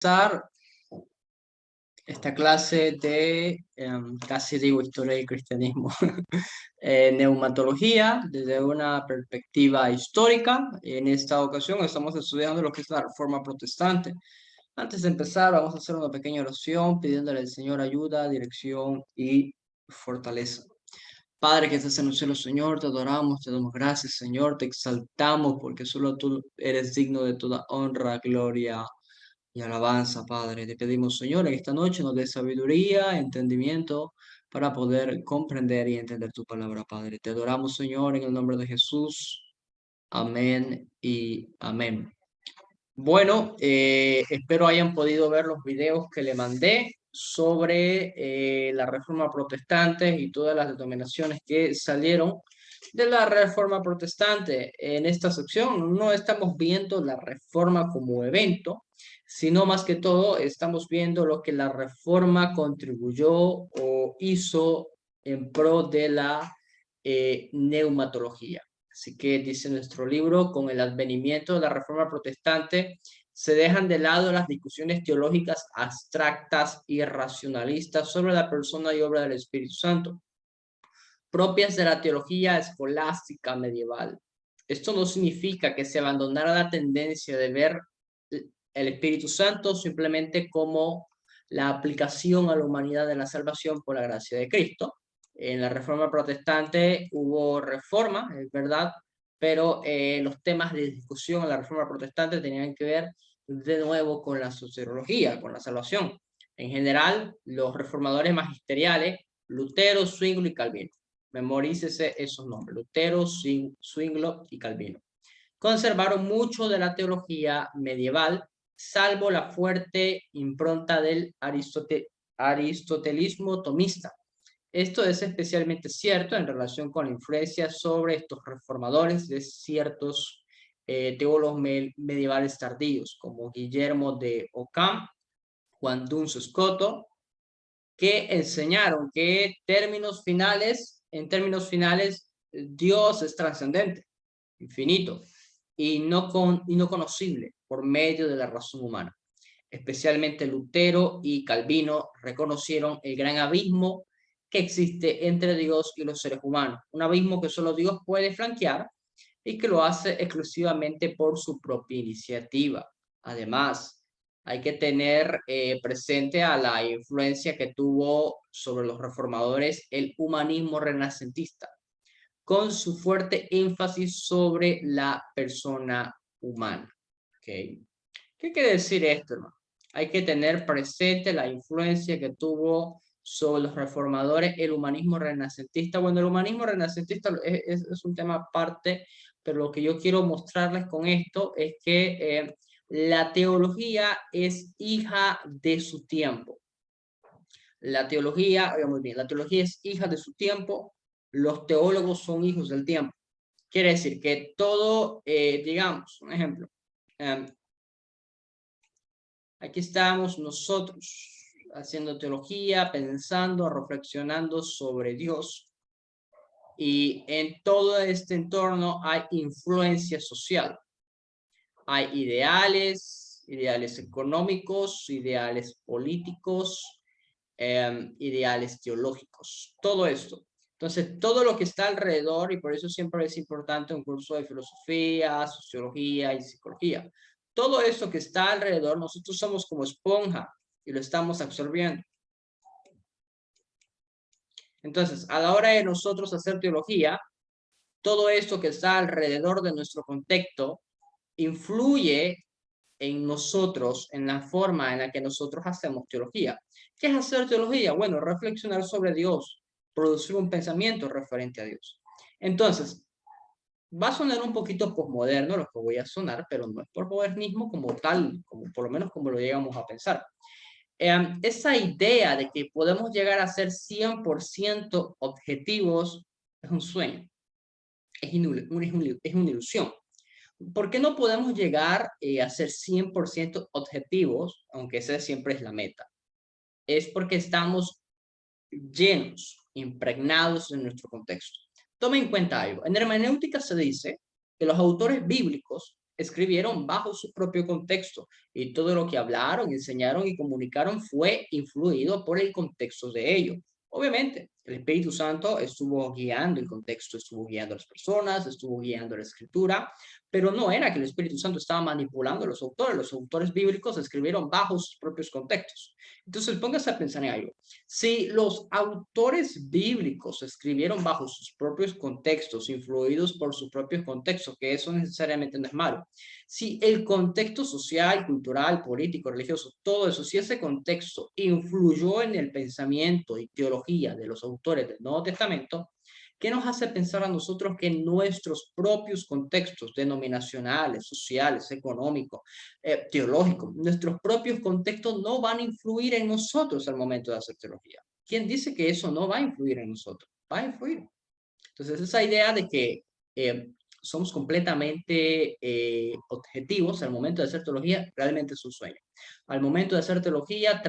empezar esta clase de, casi digo, historia del cristianismo, neumatología desde una perspectiva histórica. En esta ocasión estamos estudiando lo que es la Reforma Protestante. Antes de empezar, vamos a hacer una pequeña oración pidiéndole al Señor ayuda, dirección y fortaleza. Padre que estás en el cielo, Señor, te adoramos, te damos gracias, Señor, te exaltamos porque solo tú eres digno de toda honra, gloria y alabanza, Padre. Te pedimos, Señor, en esta noche nos dé sabiduría, entendimiento para poder comprender y entender tu palabra, Padre. Te adoramos, Señor, en el nombre de Jesús. Amén y amén. Bueno, espero hayan podido ver los videos que le mandé sobre la Reforma Protestante y todas las denominaciones que salieron de la Reforma Protestante. En esta sección no estamos viendo la Reforma como evento, sino más que todo estamos viendo lo que la Reforma contribuyó o hizo en pro de la neumatología. Así que dice nuestro libro, con el advenimiento de la Reforma Protestante, se dejan de lado las discusiones teológicas abstractas y racionalistas sobre la persona y obra del Espíritu Santo, propias de la teología escolástica medieval. Esto no significa que se abandonara la tendencia de ver el Espíritu Santo simplemente como la aplicación a la humanidad de la salvación por la gracia de Cristo. En la Reforma Protestante hubo reforma, es verdad, pero los temas de discusión en la Reforma Protestante tenían que ver de nuevo con la soteriología, con la salvación. En general, los reformadores magisteriales, Lutero, Zwingli y Calvino. Memorícese esos nombres, Lutero, Zwingli y Calvino. Conservaron mucho de la teología medieval, salvo la fuerte impronta del aristotelismo tomista. Esto es especialmente cierto en relación con la influencia sobre estos reformadores de ciertos teólogos medievales tardíos, como Guillermo de Ockham, Juan Duns Scoto, que enseñaron que en términos finales, Dios es trascendente, infinito, y no conocible por medio de la razón humana. Especialmente Lutero y Calvino reconocieron el gran abismo que existe entre Dios y los seres humanos, un abismo que solo Dios puede flanquear y que lo hace exclusivamente por su propia iniciativa. Además, hay que tener presente a la influencia que tuvo sobre los reformadores el humanismo renacentista, con su fuerte énfasis sobre la persona humana. ¿Okay? ¿Qué quiere decir esto, hermano? Hay que tener presente la influencia que tuvo sobre los reformadores el humanismo renacentista. Bueno, el humanismo renacentista es un tema aparte, pero lo que yo quiero mostrarles con esto es que la teología es hija de su tiempo. La teología, muy bien, la teología es hija de su tiempo, los teólogos son hijos del tiempo. Quiere decir que todo, digamos, un ejemplo, aquí estamos nosotros haciendo teología, pensando, reflexionando sobre Dios. Y en todo este entorno hay influencia social. Hay ideales económicos, ideales políticos, ideales teológicos. Todo esto. Entonces, todo lo que está alrededor, y por eso siempre es importante un curso de filosofía, sociología y psicología. Todo eso que está alrededor, nosotros somos como esponja y lo estamos absorbiendo. Entonces, a la hora de nosotros hacer teología, todo esto que está alrededor de nuestro contexto influye en nosotros, en la forma en la que nosotros hacemos teología. ¿Qué es hacer teología? Bueno, reflexionar sobre Dios, producir un pensamiento referente a Dios. Entonces, va a sonar un poquito posmoderno lo que voy a sonar, pero no es por modernismo como tal, como por lo menos como lo llegamos a pensar. Esa idea de que podemos llegar a ser 100% objetivos es un sueño, es una ilusión. ¿Por qué no podemos llegar a ser 100% objetivos, aunque esa siempre es la meta? Es porque estamos llenos, impregnados en nuestro contexto. Tome en cuenta algo. En hermenéutica se dice que los autores bíblicos escribieron bajo su propio contexto y todo lo que hablaron, enseñaron y comunicaron fue influido por el contexto de ellos. Obviamente, el Espíritu Santo estuvo guiando el contexto, estuvo guiando a las personas, estuvo guiando la escritura, pero no era que el Espíritu Santo estaba manipulando a los autores. Los autores bíblicos escribieron bajo sus propios contextos. Entonces, póngase a pensar en algo. Si los autores bíblicos escribieron bajo sus propios contextos, influidos por sus propios contextos, que eso necesariamente no es malo. Si el contexto social, cultural, político, religioso, todo eso, si ese contexto influyó en el pensamiento y teología de los autores del Nuevo Testamento, ¿qué nos hace pensar a nosotros que nuestros propios contextos denominacionales, sociales, económicos, teológicos, nuestros propios contextos no van a influir en nosotros al momento de hacer teología? ¿Quién dice que eso no va a influir en nosotros? Va a influir. Entonces, esa idea de que eh, somos completamente objetivos al momento de hacer teología, realmente es un sueño. Al momento de hacer teología,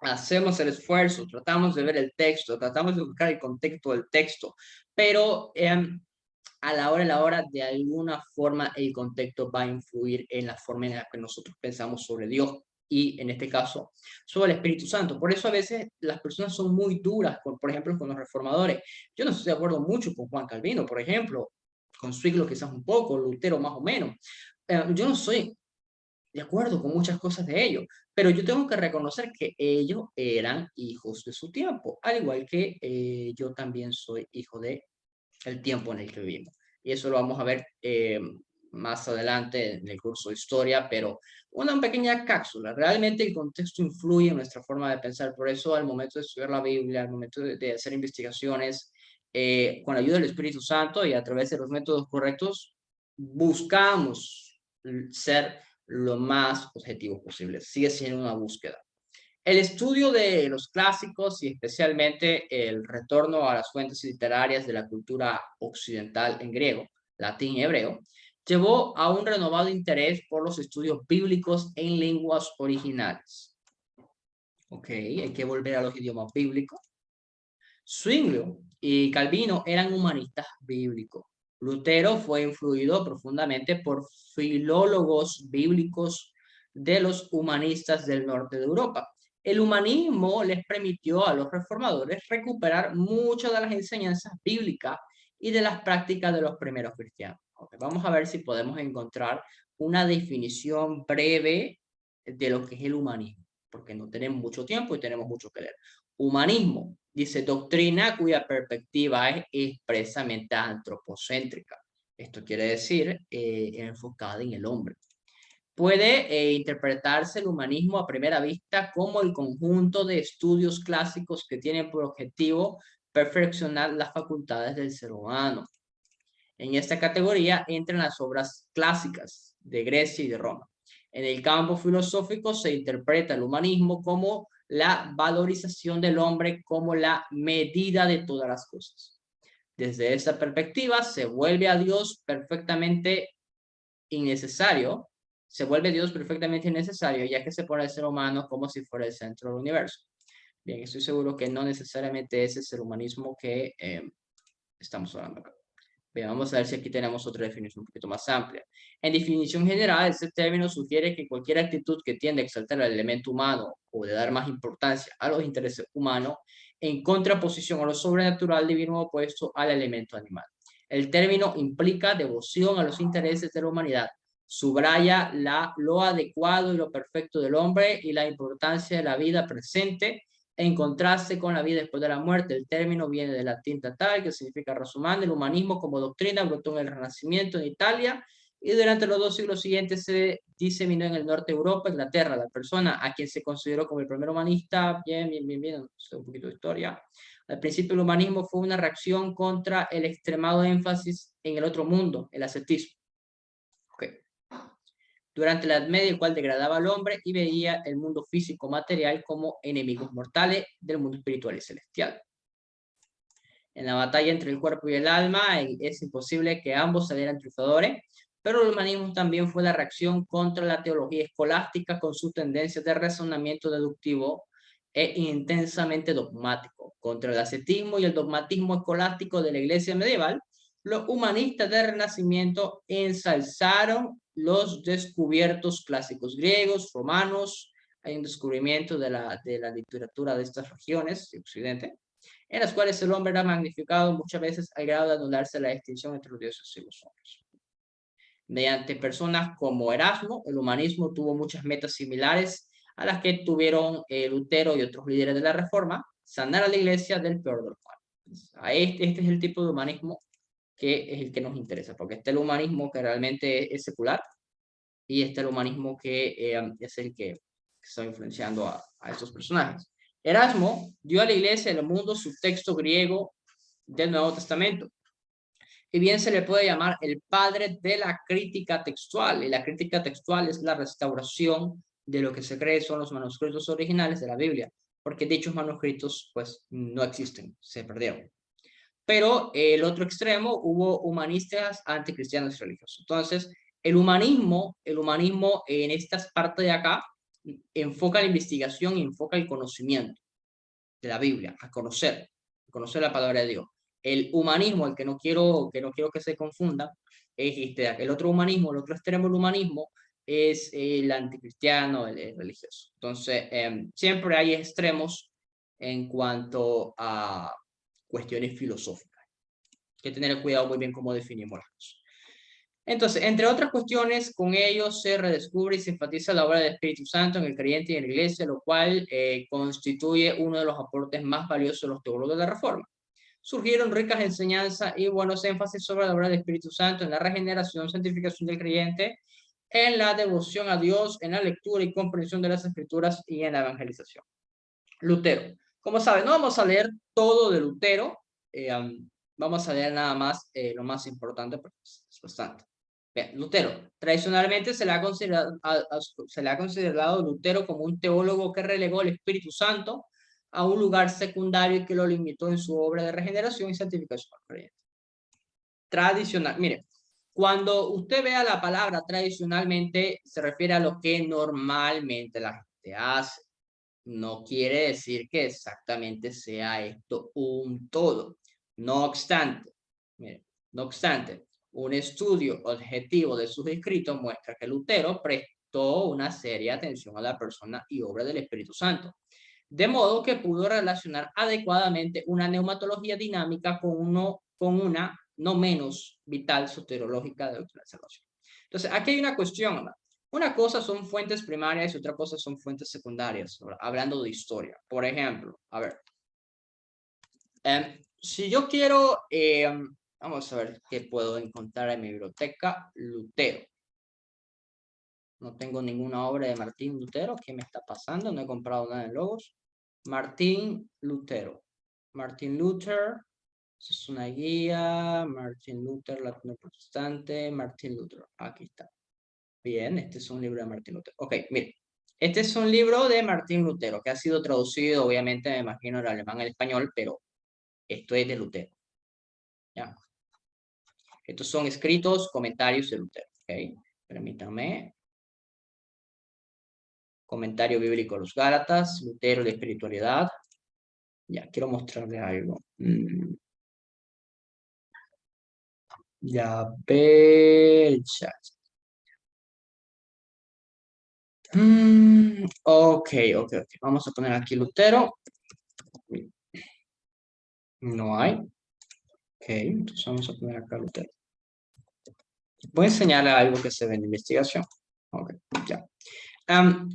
hacemos el esfuerzo, tratamos de ver el texto, tratamos de buscar el contexto del texto, pero a la hora, de alguna forma, el contexto va a influir en la forma en la que nosotros pensamos sobre Dios y, en este caso, sobre el Espíritu Santo. Por eso a veces las personas son muy duras, por ejemplo, con los reformadores. Yo no estoy de acuerdo mucho con Juan Calvino, por ejemplo, con Zwingli quizás un poco, Lutero más o menos. Yo no soy de acuerdo con muchas cosas de ellos, pero yo tengo que reconocer que ellos eran hijos de su tiempo, al igual que yo también soy hijo de el tiempo en el que vivimos. Y eso lo vamos a ver más adelante en el curso de historia, pero una pequeña cápsula. Realmente el contexto influye en nuestra forma de pensar. Por eso al momento de estudiar la Biblia, al momento de hacer investigaciones, con la ayuda del Espíritu Santo y a través de los métodos correctos, buscamos ser lo más objetivos posible. Sigue siendo una búsqueda. El estudio de los clásicos y especialmente el retorno a las fuentes literarias de la cultura occidental en griego, latín y hebreo, llevó a un renovado interés por los estudios bíblicos en lenguas originales. Ok, hay que volver a los idiomas bíblicos. Zwingli y Calvino eran humanistas bíblicos. Lutero fue influido profundamente por filólogos bíblicos de los humanistas del norte de Europa. El humanismo les permitió a los reformadores recuperar muchas de las enseñanzas bíblicas y de las prácticas de los primeros cristianos. Okay, vamos a ver si podemos encontrar una definición breve de lo que es el humanismo, porque no tenemos mucho tiempo y tenemos mucho que leer. Humanismo, dice, doctrina cuya perspectiva es expresamente antropocéntrica. Esto quiere decir enfocada en el hombre. Puede interpretarse el humanismo a primera vista como el conjunto de estudios clásicos que tienen por objetivo perfeccionar las facultades del ser humano. En esta categoría entran las obras clásicas de Grecia y de Roma. En el campo filosófico se interpreta el humanismo como la valorización del hombre como la medida de todas las cosas. Desde esta perspectiva se vuelve a Dios perfectamente innecesario, se vuelve Dios perfectamente innecesario, ya que se pone al ser humano como si fuera el centro del universo. Bien, estoy seguro que no necesariamente ese es el humanismo que estamos hablando acá. Bien, vamos a ver si aquí tenemos otra definición un poquito más amplia. En definición general, este término sugiere que cualquier actitud que tiende a exaltar el elemento humano o de dar más importancia a los intereses humanos en contraposición a lo sobrenatural divino opuesto al elemento animal. El término implica devoción a los intereses de la humanidad, subraya lo adecuado y lo perfecto del hombre y la importancia de la vida presente en contraste con la vida después de la muerte. El término viene del latín tatar, que significa raza humana. El humanismo como doctrina brotó en el Renacimiento en Italia y durante los 2 siglos siguientes se diseminó en el norte de Europa, Inglaterra. La persona a quien se consideró como el primer humanista, bien, sé un poquito de historia. Al principio el humanismo fue una reacción contra el extremado énfasis en el otro mundo, el ascetismo. Okay. Durante la Edad Media, el cual degradaba al hombre y veía el mundo físico material como enemigos mortales del mundo espiritual y celestial. En la batalla entre el cuerpo y el alma es imposible que ambos salieran triunfadores, pero el humanismo también fue la reacción contra la teología escolástica con sus tendencias de razonamiento deductivo e intensamente dogmático, contra el ascetismo y el dogmatismo escolástico de la iglesia medieval. Los humanistas del Renacimiento ensalzaron los descubiertos clásicos griegos, romanos. Hay un descubrimiento de la literatura de estas regiones de Occidente, en las cuales el hombre era magnificado muchas veces al grado de anularse la distinción entre los dioses y los hombres. Mediante personas como Erasmo, el humanismo tuvo muchas metas similares a las que tuvieron Lutero y otros líderes de la Reforma: sanar a la iglesia del peor de los males. Este es el tipo de humanismo que es el que nos interesa, porque este es el humanismo que realmente es secular y este es el humanismo que es el que está influenciando a estos personajes. Erasmo dio a la iglesia y al mundo su texto griego del Nuevo Testamento, y bien se le puede llamar el padre de la crítica textual, y la crítica textual es la restauración de lo que se cree son los manuscritos originales de la Biblia, porque dichos manuscritos pues no existen, se perdieron. Pero el otro extremo, hubo humanistas anticristianos y religiosos. Entonces, el humanismo en estas partes de acá enfoca la investigación y enfoca el conocimiento de la Biblia, a conocer la palabra de Dios. El humanismo, el que no quiero que se confunda, es el otro humanismo, el otro extremo del humanismo es el anticristiano, el religioso. Entonces, siempre hay extremos en cuanto a cuestiones filosóficas. Hay que tener cuidado muy bien cómo definimos las cosas. Entonces, entre otras cuestiones, con ellos se redescubre y se enfatiza la obra del Espíritu Santo en el creyente y en la iglesia, lo cual constituye uno de los aportes más valiosos de los teólogos de la Reforma. Surgieron ricas enseñanzas y buenos énfasis sobre la obra del Espíritu Santo en la regeneración, santificación del creyente, en la devoción a Dios, en la lectura y comprensión de las Escrituras y en la evangelización. Lutero. Como saben, no vamos a leer todo de Lutero, vamos a leer nada más lo más importante, porque es bastante. Bien, Lutero. Tradicionalmente se le ha considerado Lutero como un teólogo que relegó el Espíritu Santo a un lugar secundario y que lo limitó en su obra de regeneración y santificación al creyente. Tradicional, mire, cuando usted vea la palabra tradicionalmente, se refiere a lo que normalmente la gente hace. No quiere decir que exactamente sea esto un todo. No obstante, mire, no obstante, un estudio objetivo de sus escritos muestra que Lutero prestó una seria atención a la persona y obra del Espíritu Santo, de modo que pudo relacionar adecuadamente una neumatología dinámica con una no menos vital soteriológica de la salvación. Entonces, aquí hay una cuestión, ¿no? Una cosa son fuentes primarias y otra cosa son fuentes secundarias, hablando de historia. Por ejemplo, a ver, si yo quiero, vamos a ver qué puedo encontrar en mi biblioteca. Lutero. No tengo ninguna obra de Martín Lutero. ¿Qué me está pasando? No he comprado nada en Logos. Martín Lutero. Martín Luther. Es una guía. Martín Luther, latino protestante. Martín Luther. Aquí está. Bien, este es un libro de Martín Lutero. Ok, mire. Este es un libro de Martín Lutero que ha sido traducido, obviamente, me imagino, al alemán al español, pero esto es de Lutero. ¿Ya? Estos son escritos, comentarios de Lutero. Ok, permítame. Comentario bíblico a los Gálatas, Lutero de espiritualidad. Ya, quiero mostrarle algo. Ya ve el chat. Ok. Vamos a poner aquí Lutero. No hay. Ok, entonces vamos a poner acá Lutero. Voy a enseñarle algo que se ve en investigación. Ok, ya.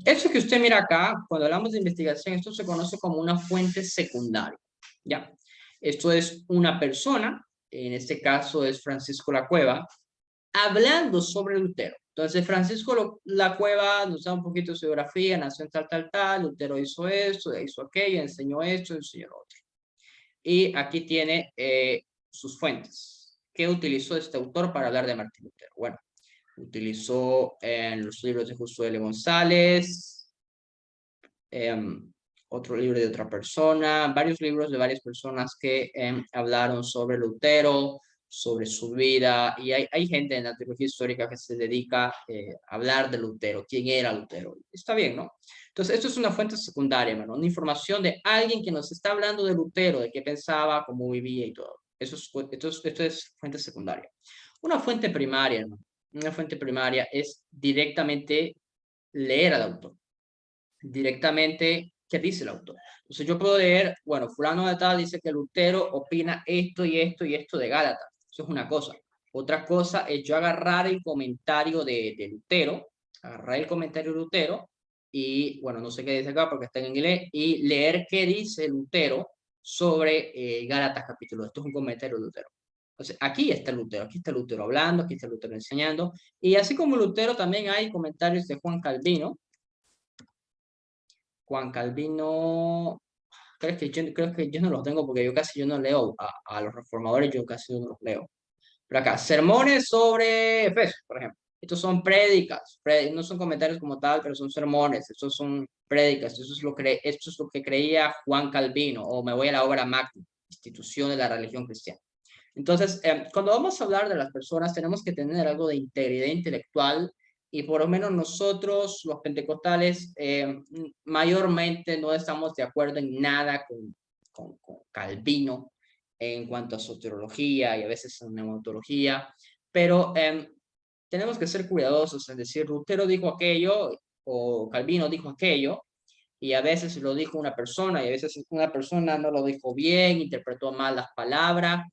Eso que usted mira acá, cuando hablamos de investigación, esto se conoce como una fuente secundaria. ¿Ya? Esto es una persona, en este caso es Francisco La Cueva, hablando sobre Lutero. Entonces, Francisco La Cueva nos da un poquito de su biografía, nació en tal, Lutero hizo esto, hizo aquello, enseñó esto, enseñó lo otro. Y aquí tiene sus fuentes. ¿Qué utilizó este autor para hablar de Martín Lutero? Bueno, utilizó en los libros de Josué L. González, otro libro de otra persona, varios libros de varias personas que hablaron sobre Lutero, sobre su vida, y hay gente en la teología histórica que se dedica a hablar de Lutero, quién era Lutero. Está bien, ¿no? Entonces, esto es una fuente secundaria, ¿no? Una información de alguien que nos está hablando de Lutero, de qué pensaba, cómo vivía y todo. Esto es fuente secundaria. Una fuente primaria, ¿no? Una fuente primaria es directamente leer al autor, directamente qué dice el autor. Entonces yo puedo leer, bueno, fulano de tal dice que Lutero opina esto y esto y esto de Gálatas. Eso es una cosa. Otra cosa es yo agarrar el comentario de Lutero, agarrar el comentario de Lutero y, bueno, no sé qué dice acá porque está en inglés, y leer qué dice Lutero sobre Gálatas capítulo. Esto es un comentario de Lutero. Entonces, aquí está Lutero hablando, aquí está Lutero enseñando, y así como Lutero también hay comentarios de Juan Calvino. Juan Calvino, creo que yo no los tengo porque yo no leo a los reformadores, yo casi no los leo. Pero acá, sermones sobre Efesios, por ejemplo. Estos son prédicas, no son comentarios como tal, pero son sermones, estos son prédicas, esto es lo que creía Juan Calvino, o me voy a la obra magna, institución de la religión cristiana. Entonces, cuando vamos a hablar de las personas, tenemos que tener algo de integridad intelectual y por lo menos nosotros, los pentecostales, mayormente no estamos de acuerdo en nada con Calvino en cuanto a soteriología y a veces en neumología, pero tenemos que ser cuidadosos en decir, Lutero dijo aquello o Calvino dijo aquello, y a veces lo dijo una persona y a veces una persona no lo dijo bien, interpretó mal las palabras.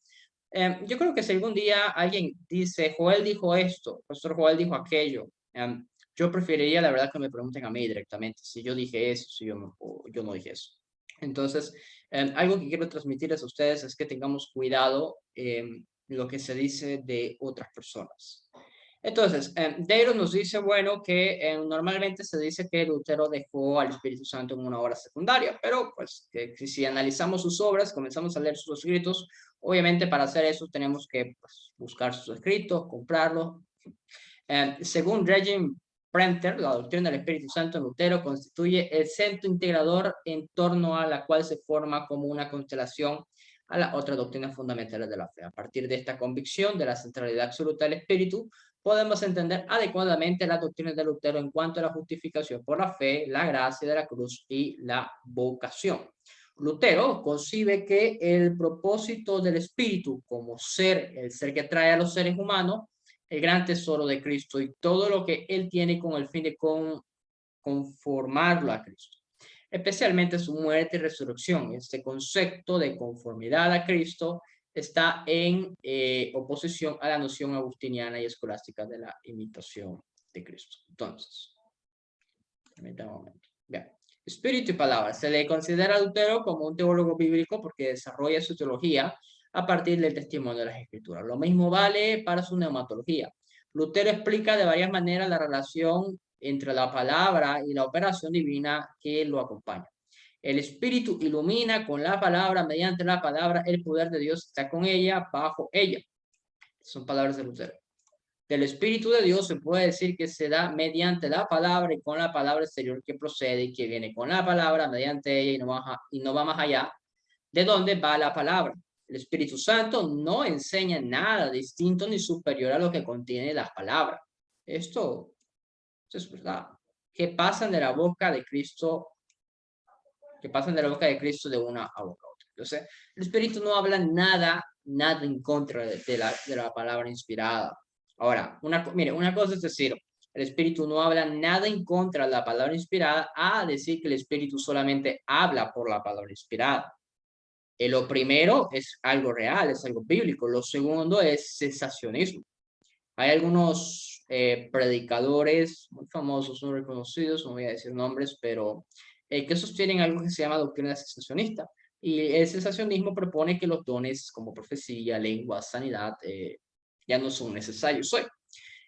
Yo creo que si algún día alguien dice, Joel dijo esto, Pastor Joel dijo aquello, yo preferiría, la verdad, que me pregunten a mí directamente si yo dije eso, si yo no, o yo no dije eso. Entonces, algo que quiero transmitirles a ustedes es que tengamos cuidado lo que se dice de otras personas. Entonces, Deiros nos dice, bueno, que normalmente se dice que Lutero dejó al Espíritu Santo en una obra secundaria, pero pues que si analizamos sus obras, comenzamos a leer sus escritos, obviamente para hacer eso tenemos que pues, buscar sus escritos, comprarlos. Según Regine Prenter, la doctrina del Espíritu Santo en Lutero constituye el centro integrador en torno a la cual se forma como una constelación a las otras doctrinas fundamentales de la fe. A partir de esta convicción de la centralidad absoluta del Espíritu, podemos entender adecuadamente las doctrinas de Lutero en cuanto a la justificación por la fe, la gracia de la cruz y la vocación. Lutero concibe que el propósito del Espíritu como ser, el ser que trae a los seres humanos, el gran tesoro de Cristo y todo lo que Él tiene con el fin de conformarlo a Cristo, especialmente su muerte y resurrección. Este concepto de conformidad a Cristo está en oposición a la noción agustiniana y escolástica de la imitación de Cristo. Entonces, permítame un momento. Bien. Espíritu y palabra. Se le considera a Lutero como un teólogo bíblico porque desarrolla su teología a partir del testimonio de las Escrituras. Lo mismo vale para su neumatología. Lutero explica de varias maneras la relación entre la palabra y la operación divina que lo acompaña. El Espíritu ilumina con la palabra, mediante la palabra, el poder de Dios está con ella, bajo ella. Son palabras de Lutero. Del Espíritu de Dios se puede decir que se da mediante la palabra y con la palabra exterior que procede y que viene con la palabra, mediante ella y no va más allá. ¿De dónde va la palabra? El Espíritu Santo no enseña nada distinto ni superior a lo que contiene la palabra. Esto es verdad. Que pasan de la boca de Cristo, que pasan de la boca de Cristo de una a boca a otra. Entonces, el Espíritu no habla nada en contra de la palabra inspirada. Ahora, mire, una cosa es decir, el Espíritu no habla nada en contra de la palabra inspirada, a decir que el Espíritu solamente habla por la palabra inspirada. Lo primero es algo real, es algo bíblico. Lo segundo es sensacionismo. Hay algunos predicadores muy famosos, no reconocidos, no voy a decir nombres, pero que sostienen algo que se llama doctrina sensacionista. Y el sensacionismo propone que los dones como profecía, lengua, sanidad, ya no son necesarios hoy.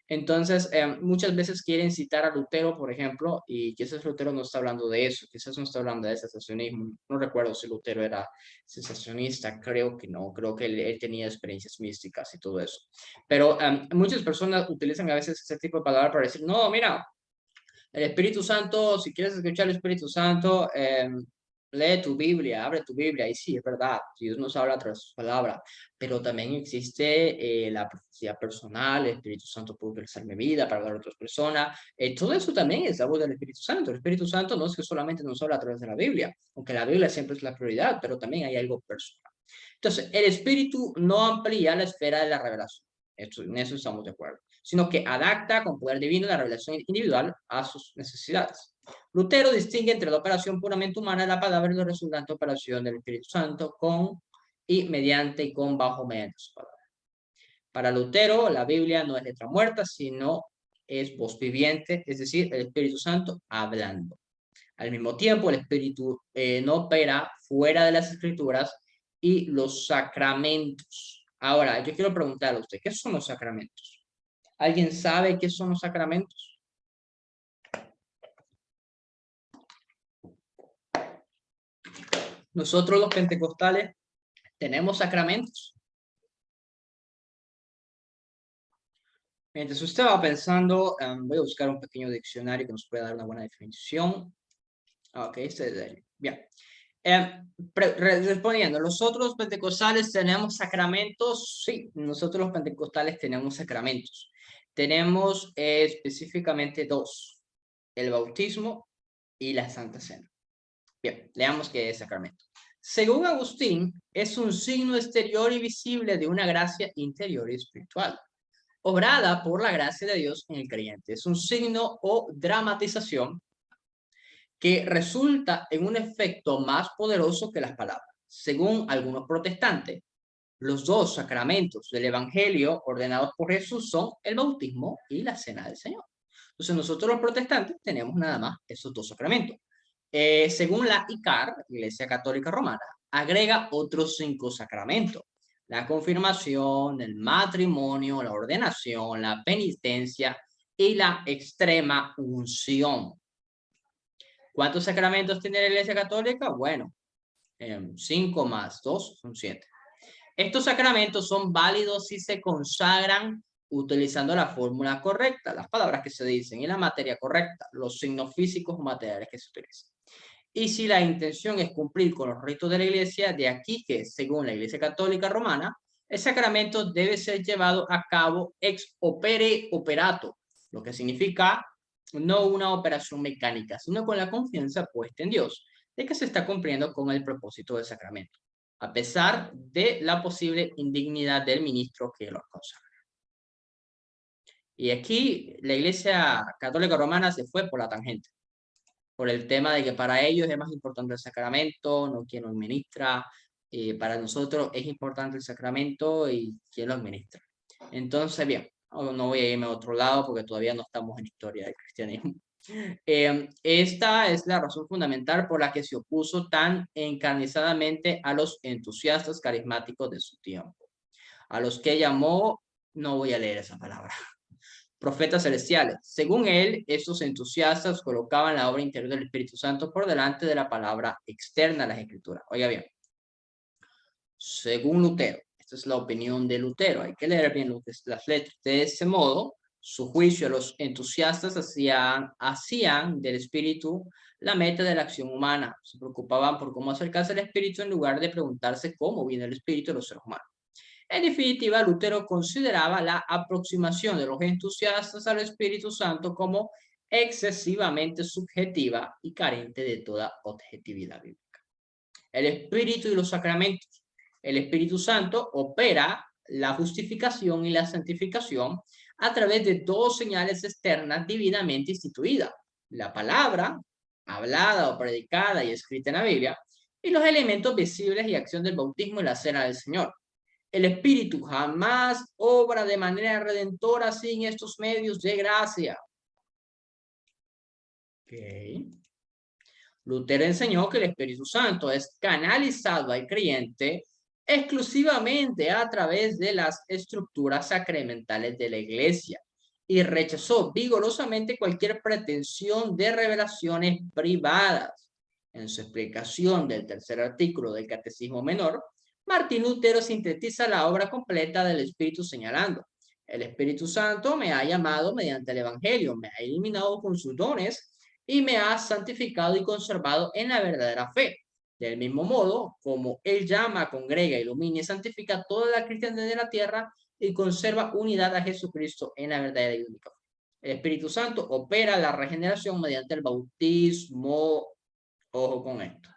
Entonces, muchas veces quieren citar a Lutero, por ejemplo, y quizás Lutero no está hablando de eso, quizás no está hablando de sensacionismo. No recuerdo si Lutero era sensacionista, creo que no, creo que él tenía experiencias místicas y todo eso. Pero muchas personas utilizan a veces ese tipo de palabras para decir, no, mira, el Espíritu Santo, si quieres escuchar el Espíritu Santo, lee tu Biblia, abre tu Biblia, y sí, es verdad, Dios nos habla a través de sus palabras, pero también existe la profecía personal, el Espíritu Santo puede utilizar mi vida para hablar a otras personas, todo eso también es la voz del Espíritu Santo. El Espíritu Santo no es que solamente nos habla a través de la Biblia, aunque la Biblia siempre es la prioridad, pero también hay algo personal. Entonces, el Espíritu no amplía la esfera de la revelación. En eso estamos de acuerdo. Sino que adapta con poder divino la revelación individual a sus necesidades. Lutero distingue entre la operación puramente humana de la palabra y la resultante operación del Espíritu Santo con y mediante y con bajo mediante su palabra. Para Lutero, la Biblia no es letra muerta, sino es voz viviente, es decir, el Espíritu Santo hablando. Al mismo tiempo, el Espíritu no opera fuera de las Escrituras y los sacramentos. Ahora, yo quiero preguntarle a usted, ¿qué son los sacramentos? ¿Alguien sabe qué son los sacramentos? Nosotros los pentecostales tenemos sacramentos. Mientras usted va pensando, voy a buscar un pequeño diccionario que nos pueda dar una buena definición. Ok, este es el. Bien. Respondiendo, ¿nosotros los pentecostales tenemos sacramentos? Sí, nosotros los pentecostales tenemos sacramentos. Tenemos específicamente dos, el bautismo y la Santa Cena. Bien, leamos qué es sacramento. Según Agustín, es un signo exterior y visible de una gracia interior y espiritual, obrada por la gracia de Dios en el creyente. Es un signo o dramatización que resulta en un efecto más poderoso que las palabras. Según algunos protestantes, los dos sacramentos del Evangelio ordenados por Jesús son el bautismo y la cena del Señor. Entonces nosotros los protestantes tenemos nada más esos dos sacramentos. Según la ICAR, Iglesia Católica Romana, agrega otros 5 sacramentos: la confirmación, el matrimonio, la ordenación, la penitencia y la extrema unción. ¿Cuántos sacramentos tiene la Iglesia Católica? Bueno, 5 más 2 son 7. Estos sacramentos son válidos si se consagran utilizando la fórmula correcta, las palabras que se dicen y la materia correcta, los signos físicos o materiales que se utilizan. Y si la intención es cumplir con los ritos de la Iglesia, de aquí que, según la Iglesia Católica Romana, el sacramento debe ser llevado a cabo ex opere operato, lo que significa no una operación mecánica, sino con la confianza puesta en Dios de que se está cumpliendo con el propósito del sacramento, a pesar de la posible indignidad del ministro que lo consagra. Y aquí la Iglesia Católica Romana se fue por la tangente, por el tema de que para ellos es más importante el sacramento, no quien lo administra. Para nosotros es importante el sacramento y quien lo administra. Entonces, bien, no voy a irme a otro lado porque todavía no estamos en historia del cristianismo. Esta es la razón fundamental por la que se opuso tan encarnizadamente a los entusiastas carismáticos de su tiempo, a los que llamó, no voy a leer esa palabra, profetas celestiales. Según él, estos entusiastas colocaban la obra interior del Espíritu Santo por delante de la palabra externa a las Escrituras. Oiga bien, según Lutero, esta es la opinión de Lutero, hay que leer bien las letras. De ese modo, su juicio a los entusiastas hacían del Espíritu la meta de la acción humana. Se preocupaban por cómo acercarse al Espíritu en lugar de preguntarse cómo viene el Espíritu de los seres humanos. En definitiva, Lutero consideraba la aproximación de los entusiastas al Espíritu Santo como excesivamente subjetiva y carente de toda objetividad bíblica. El Espíritu y los sacramentos. El Espíritu Santo opera la justificación y la santificación a través de dos señales externas divinamente instituidas: la palabra, hablada o predicada y escrita en la Biblia, y los elementos visibles y acción del bautismo y la cena del Señor. El Espíritu jamás obra de manera redentora sin estos medios de gracia. Okay. Lutero enseñó que el Espíritu Santo es canalizado al creyente exclusivamente a través de las estructuras sacramentales de la Iglesia y rechazó vigorosamente cualquier pretensión de revelaciones privadas. En su explicación del tercer artículo del Catecismo Menor, Martín Lutero sintetiza la obra completa del Espíritu señalando: el Espíritu Santo me ha llamado mediante el Evangelio, me ha iluminado con sus dones y me ha santificado y conservado en la verdadera fe. Del mismo modo, como Él llama, congrega, ilumina y santifica toda la cristiandad de la tierra y conserva unidad a Jesucristo en la verdadera y única fe. El Espíritu Santo opera la regeneración mediante el bautismo. Ojo con esto.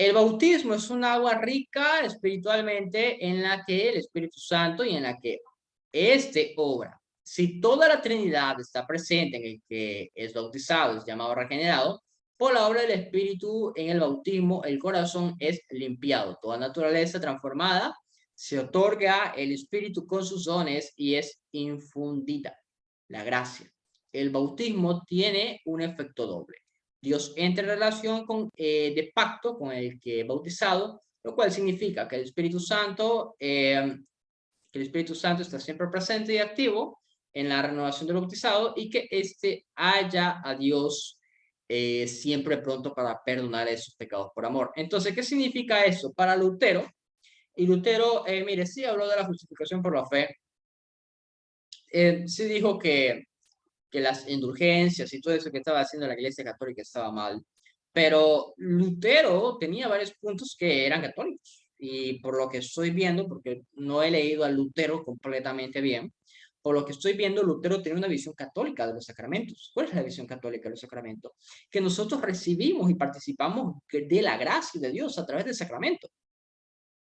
El bautismo es un agua rica espiritualmente en la que el Espíritu Santo y en la que éste obra. Si toda la Trinidad está presente en el que es bautizado, es llamado regenerado, por la obra del Espíritu en el bautismo, el corazón es limpiado, toda naturaleza transformada, se otorga el Espíritu con sus dones y es infundida la gracia. El bautismo tiene un efecto doble. Dios entra en relación de pacto con el que es bautizado, lo cual significa que el Espíritu Santo está siempre presente y activo en la renovación del bautizado y que éste haya a Dios siempre pronto para perdonar esos pecados por amor. Entonces, ¿qué significa eso? Para Lutero, y Lutero, mire, sí habló de la justificación por la fe, sí dijo que las indulgencias y todo eso que estaba haciendo la Iglesia Católica estaba mal, pero Lutero tenía varios puntos que eran católicos. Y por lo que estoy viendo, porque no he leído a Lutero completamente bien, por lo que estoy viendo, Lutero tiene una visión católica de los sacramentos. ¿Cuál es la visión católica de los sacramentos? Que nosotros recibimos y participamos de la gracia de Dios a través del sacramento.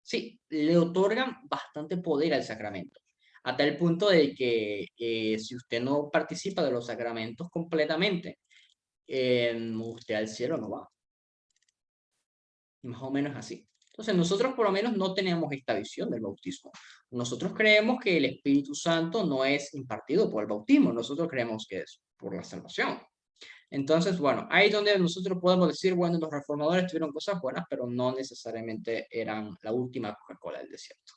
Sí, le otorgan bastante poder al sacramento, a tal punto de que si usted no participa de los sacramentos completamente, usted al cielo no va. Más o menos así. Entonces, nosotros por lo menos no tenemos esta visión del bautismo. Nosotros creemos que el Espíritu Santo no es impartido por el bautismo, nosotros creemos que es por la salvación. Entonces, bueno, ahí es donde nosotros podemos decir, bueno, los reformadores tuvieron cosas buenas, pero no necesariamente eran la última Coca-Cola del desierto.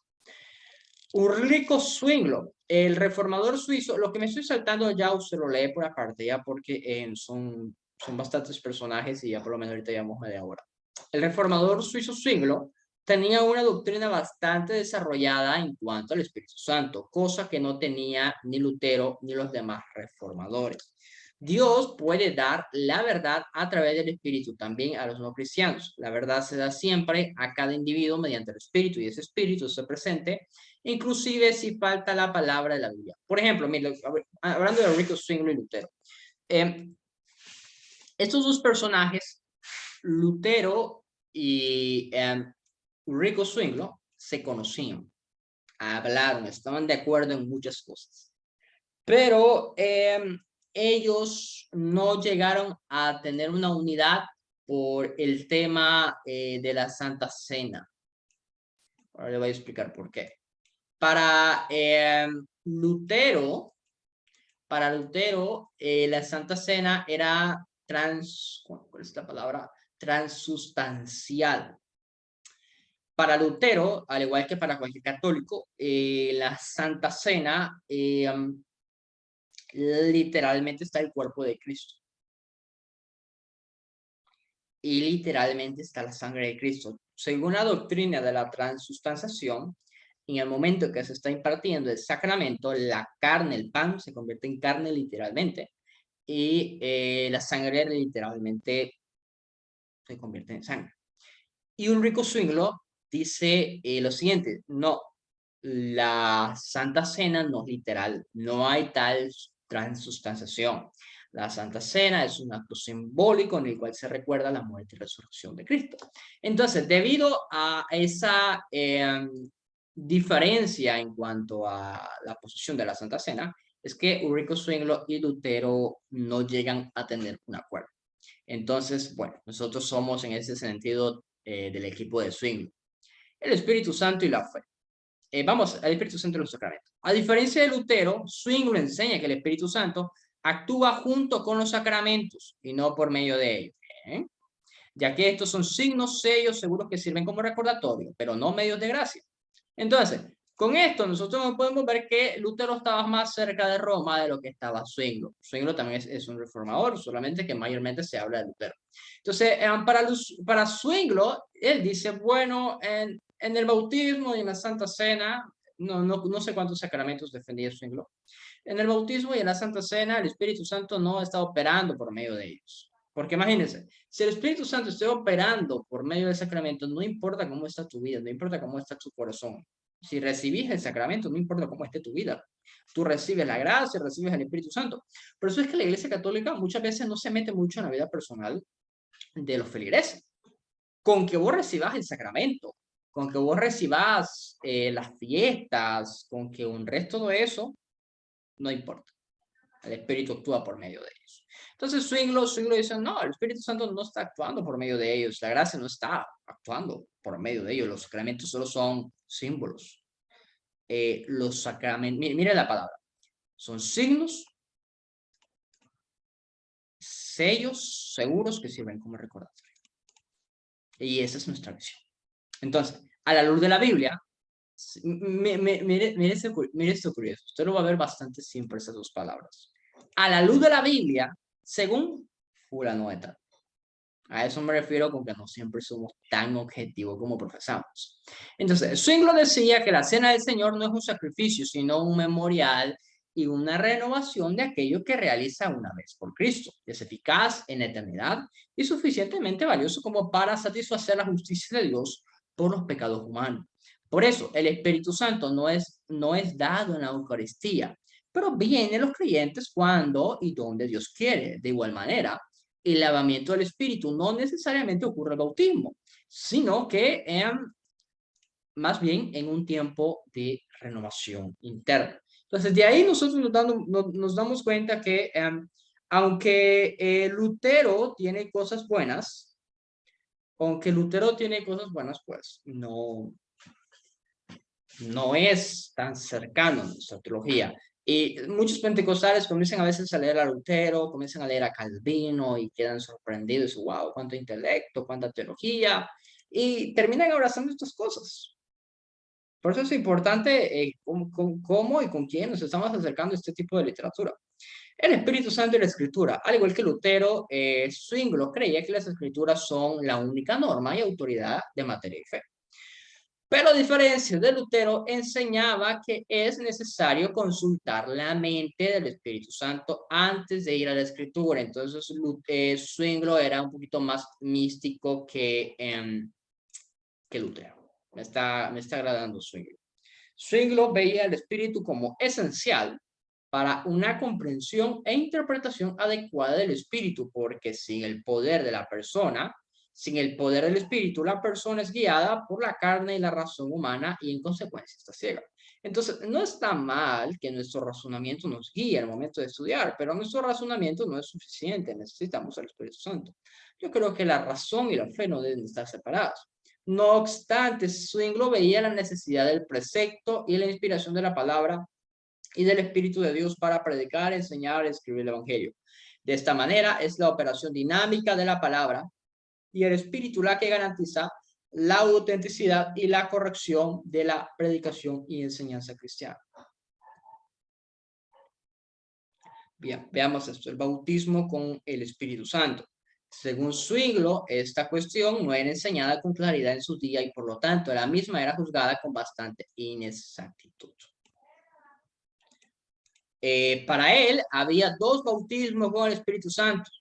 Ulrico Zwingli, el reformador suizo, lo que me estoy saltando ya usted lo lee por aparte, ya porque son bastantes personajes y ya por lo menos ahorita llevamos media hora. El reformador suizo Zwingli tenía una doctrina bastante desarrollada en cuanto al Espíritu Santo, cosa que no tenía ni Lutero ni los demás reformadores. Dios puede dar la verdad a través del Espíritu también a los no cristianos. La verdad se da siempre a cada individuo mediante el Espíritu y ese Espíritu se presente inclusive si falta la palabra de la Biblia. Por ejemplo, mire, hablando de Ulrico Zwingli y Lutero, eh, estos dos personajes, Lutero y Ulrico Zwingli, se conocían, hablaron, estaban de acuerdo en muchas cosas, pero ellos no llegaron a tener una unidad por el tema de la Santa Cena. Ahora le voy a explicar por qué. Para Lutero, la Santa Cena era ¿cuál es la palabra? Transustancial. Para Lutero, al igual que para cualquier católico, la Santa Cena literalmente está el cuerpo de Cristo. Y literalmente está la sangre de Cristo. Según la doctrina de la transustanciación, en el momento que se está impartiendo el sacramento, la carne, el pan, se convierte en carne literalmente, y la sangre literalmente se convierte en sangre. Y Ulrico Zwingli dice lo siguiente: no, la Santa Cena no es literal, no hay tal transustanciación. La Santa Cena es un acto simbólico en el cual se recuerda la muerte y resurrección de Cristo. Entonces, debido a esa diferencia en cuanto a la posición de la Santa Cena, es que Ulrico Zwingli y Lutero no llegan a tener un acuerdo. Entonces, bueno, nosotros somos en ese sentido del equipo de Zwingli. El Espíritu Santo y la fe. Vamos al Espíritu Santo y los sacramentos. A diferencia de Lutero, Zwingli enseña que el Espíritu Santo actúa junto con los sacramentos y no por medio de ellos, ya que estos son signos, sellos, seguros que sirven como recordatorio, pero no medios de gracia. Entonces, con esto nosotros podemos ver que Lutero estaba más cerca de Roma de lo que estaba Zwingli. Zwingli también es un reformador, solamente que mayormente se habla de Lutero. Entonces, para Zwingli, él dice, bueno, en el bautismo y en la Santa Cena, no sé cuántos sacramentos defendía Zwingli. En el bautismo y en la Santa Cena, el Espíritu Santo no está operando por medio de ellos. Porque imagínense, si el Espíritu Santo está operando por medio del sacramento, no importa cómo está tu vida, no importa cómo está tu corazón. Si recibís el sacramento, no importa cómo esté tu vida. Tú recibes la gracia, recibes el Espíritu Santo. Por eso es que la Iglesia Católica muchas veces no se mete mucho en la vida personal de los feligreses. con que vos recibas el sacramento, con que vos recibas las fiestas, con que honres todo eso, no importa. El Espíritu actúa por medio de ellos. Entonces Zwinglio dice, no, el Espíritu Santo no está actuando por medio de ellos, la gracia no está actuando por medio de ellos, los sacramentos solo son símbolos. Los sacramentos, mire la palabra, son signos, sellos seguros que sirven como recordatorio. Y esa es nuestra visión. Entonces, a la luz de la Biblia, mire esto curioso, usted lo va a ver bastante siempre esas dos palabras. A la luz de la Biblia, según fulano de tal. A eso me refiero con que no siempre somos tan objetivos como profesamos. Entonces, Zwinglio decía que la cena del Señor no es un sacrificio, sino un memorial y una renovación de aquello que realiza una vez por Cristo. Es eficaz en la eternidad y suficientemente valioso como para satisfacer la justicia de Dios por los pecados humanos. Por eso, el Espíritu Santo no es dado en la Eucaristía, pero viene a los creyentes cuando y donde Dios quiere. De igual manera, el lavamiento del Espíritu no necesariamente ocurre al bautismo, sino que más bien en un tiempo de renovación interna. Entonces, de ahí nosotros nos damos cuenta que aunque Lutero tiene cosas buenas, pues no es tan cercano a nuestra teología. Y muchos pentecostales comienzan a veces a leer a Lutero, comienzan a leer a Calvino y quedan sorprendidos, wow, cuánto intelecto, cuánta teología, y terminan abrazando estas cosas. Por eso es importante cómo y con quién nos estamos acercando a este tipo de literatura. El Espíritu Santo y la Escritura, al igual que Lutero, Zwinglio creía que las Escrituras son la única norma y autoridad de materia y fe. Pero a diferencia de Lutero, enseñaba que es necesario consultar la mente del Espíritu Santo antes de ir a la Escritura. Entonces, Zwinglio era un poquito más místico que Lutero. Me está agradando Zwinglio. Zwinglio veía el Espíritu como esencial para una comprensión e interpretación adecuada del Espíritu, porque sin el poder de la persona, sin el poder del Espíritu, la persona es guiada por la carne y la razón humana y en consecuencia está ciega. Entonces, no está mal que nuestro razonamiento nos guíe al momento de estudiar, pero nuestro razonamiento no es suficiente, necesitamos al Espíritu Santo. Yo creo que la razón y la fe no deben estar separadas. No obstante, Zwinglio veía la necesidad del precepto y la inspiración de la palabra y del Espíritu de Dios para predicar, enseñar y escribir el Evangelio. De esta manera es la operación dinámica de la palabra y el Espíritu la que garantiza la autenticidad y la corrección de la predicación y enseñanza cristiana. Bien, veamos esto, el bautismo con el Espíritu Santo. Según Zwinglio, esta cuestión no era enseñada con claridad en su día y por lo tanto la misma era juzgada con bastante inexactitud. Para él había dos bautismos con el Espíritu Santo.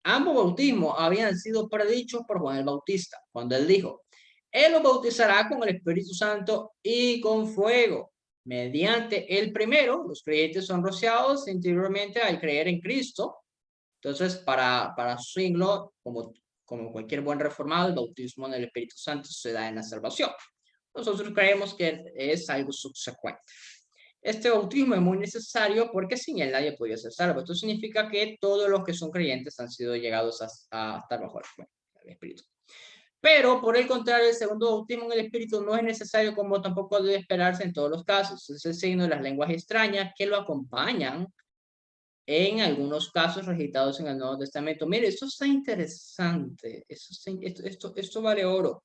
Ambos bautismos habían sido predichos por Juan el Bautista, cuando él dijo, él los bautizará con el Espíritu Santo y con fuego. Mediante el primero, los creyentes son rociados interiormente al creer en Cristo. Entonces, para Zwinglio, como cualquier buen reformado, el bautismo en el Espíritu Santo se da en la salvación. Nosotros creemos que es algo subsecuente. Este bautismo es muy necesario porque sin él nadie podría ser salvo. Esto significa que todos los que son creyentes han sido llegados a estar bajo el Espíritu. Pero, por el contrario, el segundo bautismo en el Espíritu no es necesario como tampoco debe esperarse en todos los casos. Es el signo de las lenguas extrañas que lo acompañan en algunos casos registrados en el Nuevo Testamento. Mire, esto está interesante. Esto vale oro.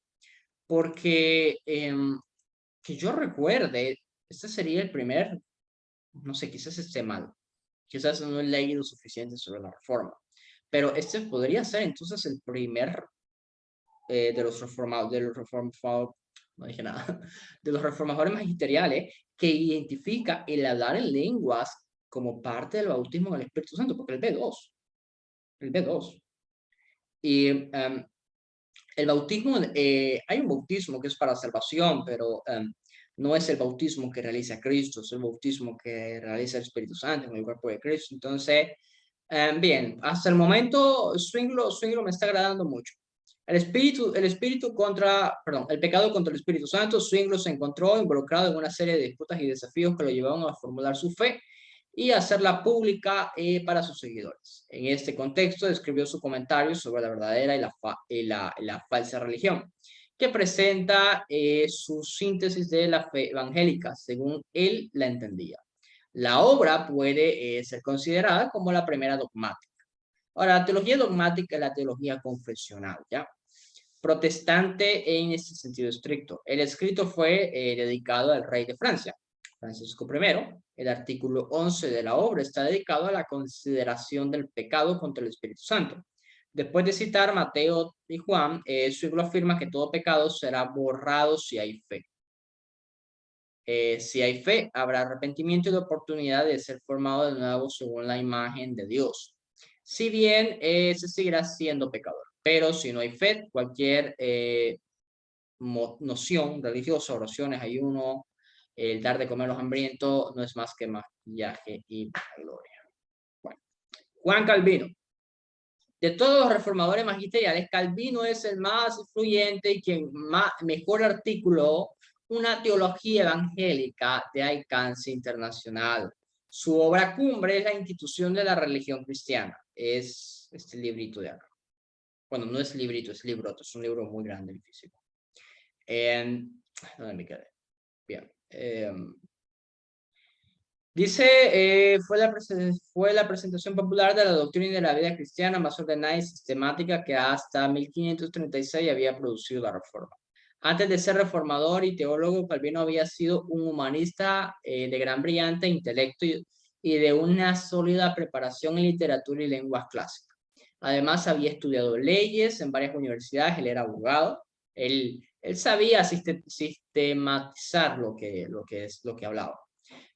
Porque que yo recuerde, este sería el primer, no sé, quizás esté mal. Quizás no he leído suficiente sobre la reforma. Pero este podría ser entonces el primer de los reformadores, no dije nada, de los reformadores magisteriales que identifica el hablar en lenguas como parte del bautismo del Espíritu Santo, porque el B2. Y el bautismo, hay un bautismo que es para salvación, pero no es el bautismo que realiza Cristo, es el bautismo que realiza el Espíritu Santo en el cuerpo de Cristo. Entonces, bien, hasta el momento Zwinglio me está agradando mucho. el pecado contra el Espíritu Santo. Zwingli se encontró involucrado en una serie de disputas y desafíos que lo llevaron a formular su fe y hacerla pública para sus seguidores. En este contexto, escribió su comentario sobre la verdadera y la falsa religión, que presenta su síntesis de la fe evangélica, según él la entendía. La obra puede ser considerada como la primera dogmática. Ahora, la teología dogmática es la teología confesional, ¿ya? Protestante en este sentido estricto. El escrito fue dedicado al rey de Francia, Francisco I. El artículo 11 de la obra está dedicado a la consideración del pecado contra el Espíritu Santo. Después de citar Mateo y Juan, Zwingli afirma que todo pecado será borrado si hay fe. Si hay fe, habrá arrepentimiento y la oportunidad de ser formado de nuevo según la imagen de Dios. Si bien se seguirá siendo pecador, pero si no hay fe, cualquier noción religiosa, oraciones, ayuno, el dar de comer a los hambrientos, no es más que maquillaje y gloria. Bueno. Juan Calvino. De todos los reformadores magisteriales, Calvino es el más influyente y quien mejor articuló una teología evangélica de alcance internacional. Su obra cumbre es la institución de la religión cristiana. Es este librito de acá. Bueno, no es librito, es libroto. Es un libro muy grande, difícil. ¿Dónde me quedé? Bien. Dice, fue la presentación popular de la doctrina y de la vida cristiana más ordenada y sistemática que hasta 1536 había producido la Reforma. Antes de ser reformador y teólogo, Calvino había sido un humanista de gran brillante intelecto y de una sólida preparación en literatura y lenguas clásicas. Además, había estudiado leyes en varias universidades, él era abogado, él sabía sistematizar lo que hablaba.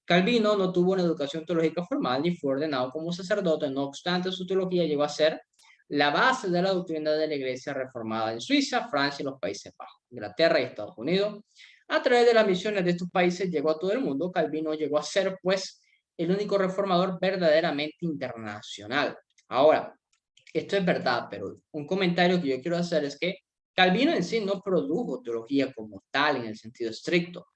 Calvino no tuvo una educación teológica formal ni fue ordenado como sacerdote, no obstante su teología llegó a ser la base de la doctrina de la Iglesia reformada en Suiza, Francia y los Países Bajos, Inglaterra y Estados Unidos. A través de las misiones de estos países llegó a todo el mundo. Calvino llegó a ser, pues, el único reformador verdaderamente internacional. Ahora, esto es verdad, pero un comentario que yo quiero hacer es que Calvino en sí no produjo teología como tal en el sentido estricto.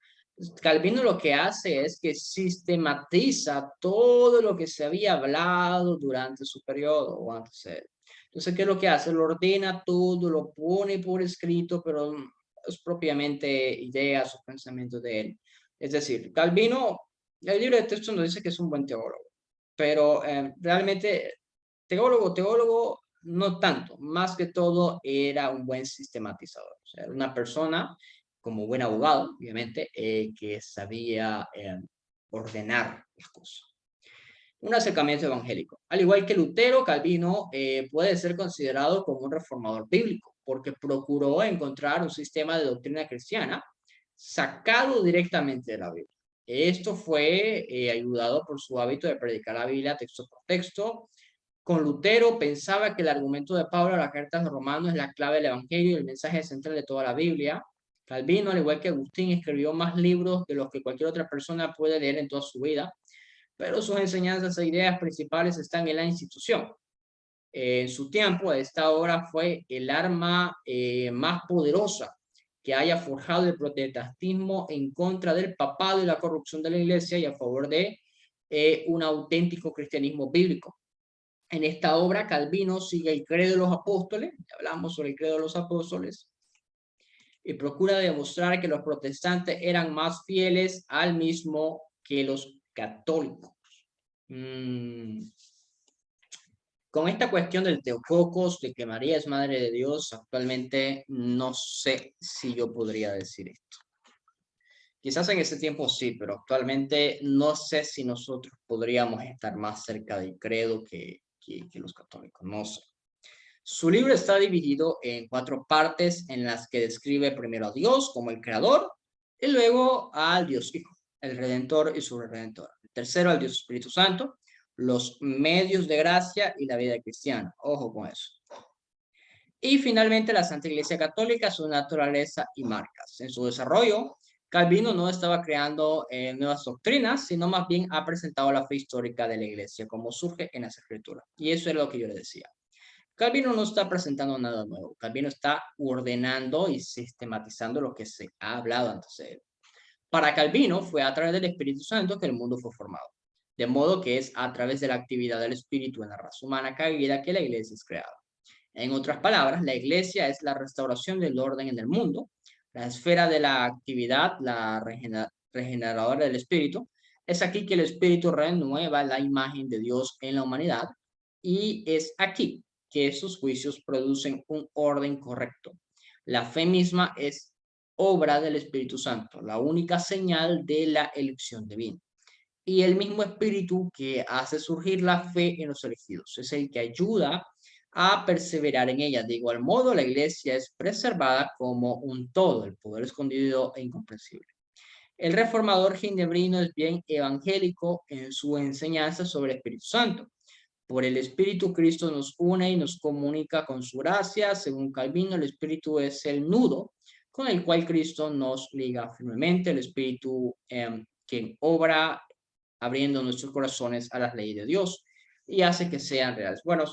Calvino lo que hace es que sistematiza todo lo que se había hablado durante su periodo o antes de él. Entonces, ¿qué es lo que hace? Lo ordena todo, lo pone por escrito, pero es propiamente ideas o pensamientos de él. Es decir, Calvino, el libro de texto nos dice que es un buen teólogo, pero realmente teólogo, no tanto. Más que todo era un buen sistematizador. O sea, era una persona como buen abogado, obviamente, que sabía ordenar las cosas. Un acercamiento evangélico. Al igual que Lutero, Calvino puede ser considerado como un reformador bíblico, porque procuró encontrar un sistema de doctrina cristiana sacado directamente de la Biblia. Esto fue ayudado por su hábito de predicar la Biblia texto por texto. Con Lutero pensaba que el argumento de Pablo a las cartas de Romanos es la clave del Evangelio y el mensaje central de toda la Biblia. Calvino, al igual que Agustín, escribió más libros de los que cualquier otra persona puede leer en toda su vida, pero sus enseñanzas e ideas principales están en la institución. En su tiempo, esta obra fue el arma más poderosa que haya forjado el protestantismo en contra del papado y la corrupción de la iglesia y a favor de un auténtico cristianismo bíblico. En esta obra, Calvino sigue el credo de los apóstoles, hablamos sobre el credo de los apóstoles, y procura demostrar que los protestantes eran más fieles al mismo que los católicos. Con esta cuestión del Teotocos, de que María es Madre de Dios, actualmente no sé si yo podría decir esto. Quizás en ese tiempo sí, pero actualmente no sé si nosotros podríamos estar más cerca del credo que los católicos, no sé. Su libro está dividido en 4 partes en las que describe primero a Dios como el creador y luego al Dios Hijo, el Redentor y su Redentor. El tercero al Dios Espíritu Santo, los medios de gracia y la vida cristiana. Ojo con eso. Y finalmente la Santa Iglesia Católica, su naturaleza y marcas. En su desarrollo, Calvino no estaba creando nuevas doctrinas, sino más bien ha presentado la fe histórica de la Iglesia, como surge en las Escrituras. Y eso es lo que yo le decía. Calvino no está presentando nada nuevo. Calvino está ordenando y sistematizando lo que se ha hablado antes de él. Para Calvino fue a través del Espíritu Santo que el mundo fue formado. De modo que es a través de la actividad del Espíritu en la raza humana caída que la iglesia es creada. En otras palabras, la iglesia es la restauración del orden en el mundo, la esfera de la actividad, la regeneradora del espíritu. Es aquí que el espíritu renueva la imagen de Dios en la humanidad y es aquí que esos juicios producen un orden correcto. La fe misma es obra del Espíritu Santo, la única señal de la elección divina. Y el mismo espíritu que hace surgir la fe en los elegidos es el que ayuda a perseverar en ella. De igual modo, la iglesia es preservada como un todo, el poder escondido e incomprensible. El reformador ginebrino es bien evangélico en su enseñanza sobre el Espíritu Santo. Por el Espíritu, Cristo nos une y nos comunica con su gracia. Según Calvino, el Espíritu es el nudo con el cual Cristo nos liga firmemente. El Espíritu quien obra abriendo nuestros corazones a las leyes de Dios y hace que sean reales. Bueno,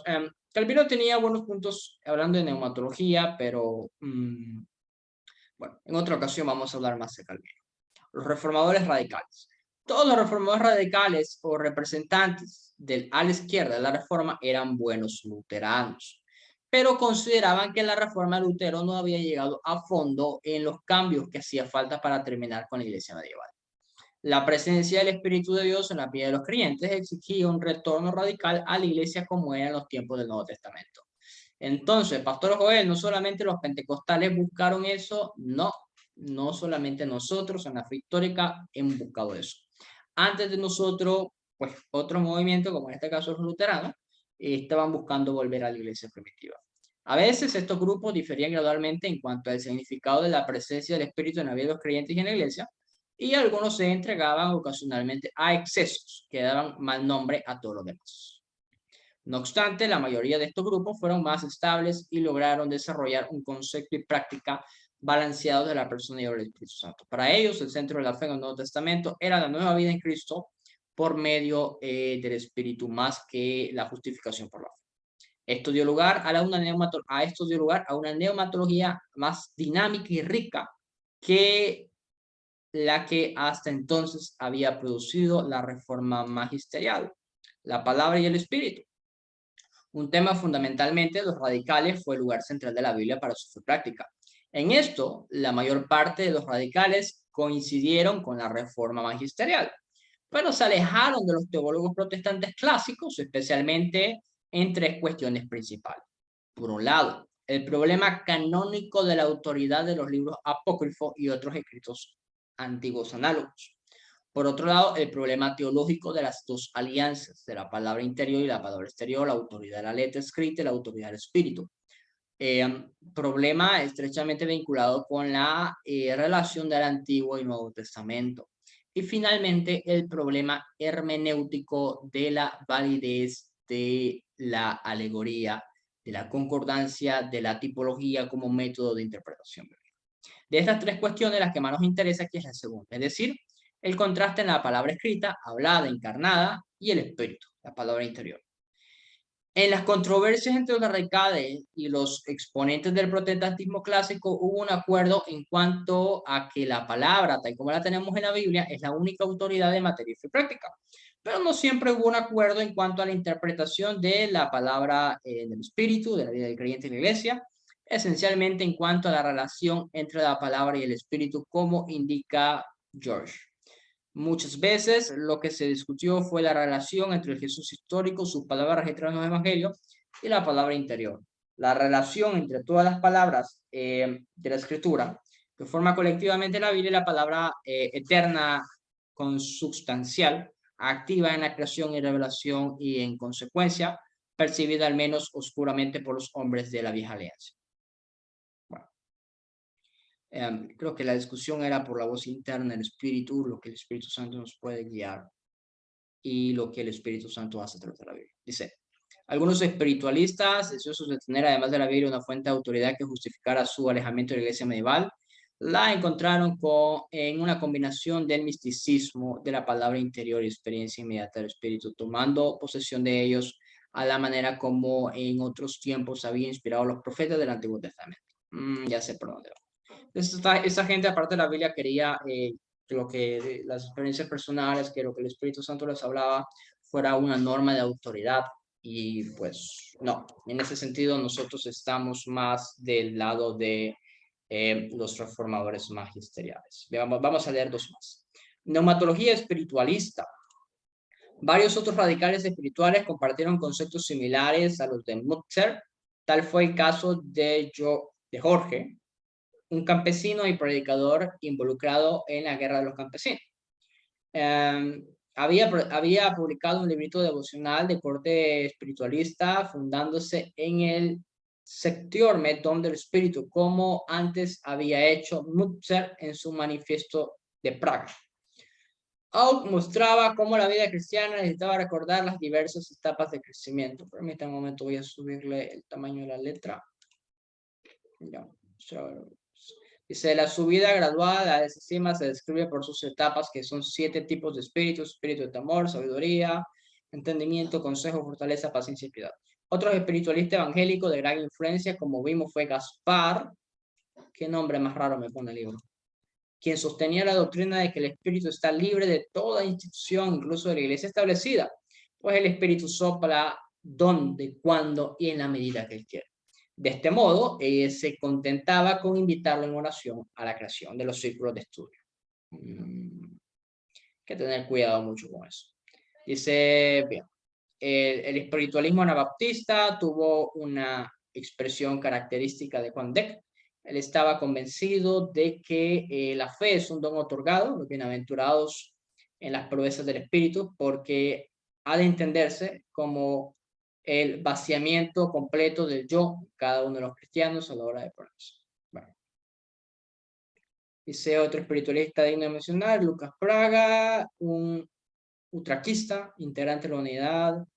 Calvino tenía buenos puntos hablando de neumatología, pero bueno, en otra ocasión vamos a hablar más de Calvino. Los reformadores radicales. Todos los reformadores radicales o representantes del a la izquierda de la reforma eran buenos luteranos, pero consideraban que la reforma de Lutero no había llegado a fondo en los cambios que hacía falta para terminar con la iglesia medieval. La presencia del Espíritu de Dios en la vida de los creyentes exigía un retorno radical a la iglesia como era en los tiempos del Nuevo Testamento. Entonces, Pastor Joel, no solamente los pentecostales buscaron eso, no solamente nosotros en la fe histórica hemos buscado eso. Antes de nosotros, pues otro movimiento, como en este caso los luteranos, estaban buscando volver a la iglesia primitiva. A veces estos grupos diferían gradualmente en cuanto al significado de la presencia del Espíritu en la vida de los creyentes y en la iglesia, y algunos se entregaban ocasionalmente a excesos que daban mal nombre a todos los demás. No obstante, la mayoría de estos grupos fueron más estables y lograron desarrollar un concepto y práctica balanceados de la persona y del Espíritu Santo. Para ellos, el centro de la fe en el Nuevo Testamento era la nueva vida en Cristo por medio del Espíritu más que la justificación por la fe. Esto dio lugar a una neumatología más dinámica y rica que la que hasta entonces había producido la reforma magisterial, la palabra y el espíritu. Un tema fundamentalmente de los radicales fue el lugar central de la Biblia para su práctica. En esto, la mayor parte de los radicales coincidieron con la reforma magisterial, pero se alejaron de los teólogos protestantes clásicos, especialmente en tres cuestiones principales. Por un lado, el problema canónico de la autoridad de los libros apócrifos y otros escritos antiguos análogos. Por otro lado, el problema teológico de las dos alianzas, de la palabra interior y la palabra exterior, la autoridad de la letra escrita y la autoridad del espíritu. Problema estrechamente vinculado con la relación del Antiguo y Nuevo Testamento. Y finalmente, el problema hermenéutico de la validez de la alegoría, de la concordancia, de la tipología como método de interpretación. De estas tres cuestiones, la que más nos interesa aquí es la segunda, es decir, el contraste en la palabra escrita, hablada, encarnada, y el espíritu, la palabra interior. En las controversias entre los radicales y los exponentes del protestantismo clásico hubo un acuerdo en cuanto a que la palabra, tal como la tenemos en la Biblia, es la única autoridad de materia y práctica. Pero no siempre hubo un acuerdo en cuanto a la interpretación de la palabra del espíritu, de la vida del creyente en la iglesia, esencialmente en cuanto a la relación entre la palabra y el espíritu, como indica George. Muchas veces lo que se discutió fue la relación entre el Jesús histórico, sus palabras registradas en los evangelios, y la palabra interior. La relación entre todas las palabras de la escritura que forma colectivamente la Biblia y la palabra eterna, consubstancial, activa en la creación y revelación y en consecuencia percibida al menos oscuramente por los hombres de la vieja alianza. Creo que la discusión era por la voz interna del Espíritu, lo que el Espíritu Santo nos puede guiar y lo que el Espíritu Santo hace a través de la Biblia. Dice, algunos espiritualistas, deseosos de tener además de la Biblia una fuente de autoridad que justificara su alejamiento de la iglesia medieval, la encontraron en una combinación del misticismo, de la palabra interior y experiencia inmediata del Espíritu, tomando posesión de ellos a la manera como en otros tiempos había inspirado a los profetas del Antiguo Testamento. Ya sé por dónde va. Entonces, esta gente, aparte de la Biblia, quería lo que las experiencias personales, que lo que el Espíritu Santo les hablaba fuera una norma de autoridad. Y pues no, en ese sentido nosotros estamos más del lado de los reformadores magisteriales. Vamos a leer dos más. Neumatología espiritualista. Varios otros radicales espirituales compartieron conceptos similares a los de Mutzer. Tal fue el caso de Jorge, un campesino y predicador involucrado en la guerra de los campesinos. Había publicado un librito devocional de corte espiritualista fundándose en el sector Metón del Espíritu, como antes había hecho Mutzer en su manifiesto de Praga. Aug mostraba cómo la vida cristiana necesitaba recordar las diversas etapas de crecimiento. Permítanme un momento, voy a subirle el tamaño de la letra. Ya. Dice, la subida gradual a esa cima se describe por sus etapas, que son 7 tipos de espíritus: espíritu de temor, sabiduría, entendimiento, consejo, fortaleza, paciencia y piedad. Otro espiritualista evangélico de gran influencia, como vimos, fue Gaspar. Qué nombre más raro me pone el libro. Quien sostenía la doctrina de que el espíritu está libre de toda institución, incluso de la iglesia establecida, pues el espíritu sopla donde, cuando y en la medida que él quiere. De este modo, se contentaba con invitarlo en oración a la creación de los círculos de estudio. Hay que tener cuidado mucho con eso. Dice, bien, el espiritualismo anabaptista tuvo una expresión característica de Juan Deck. Él estaba convencido de que la fe es un don otorgado, los bienaventurados en las proezas del espíritu, porque ha de entenderse como el vaciamiento completo del yo, cada uno de los cristianos a la hora de ponerse. Bueno. Dice otro espiritualista digno de mencionar, Lucas Praga, un utraquista, integrante de la unidad.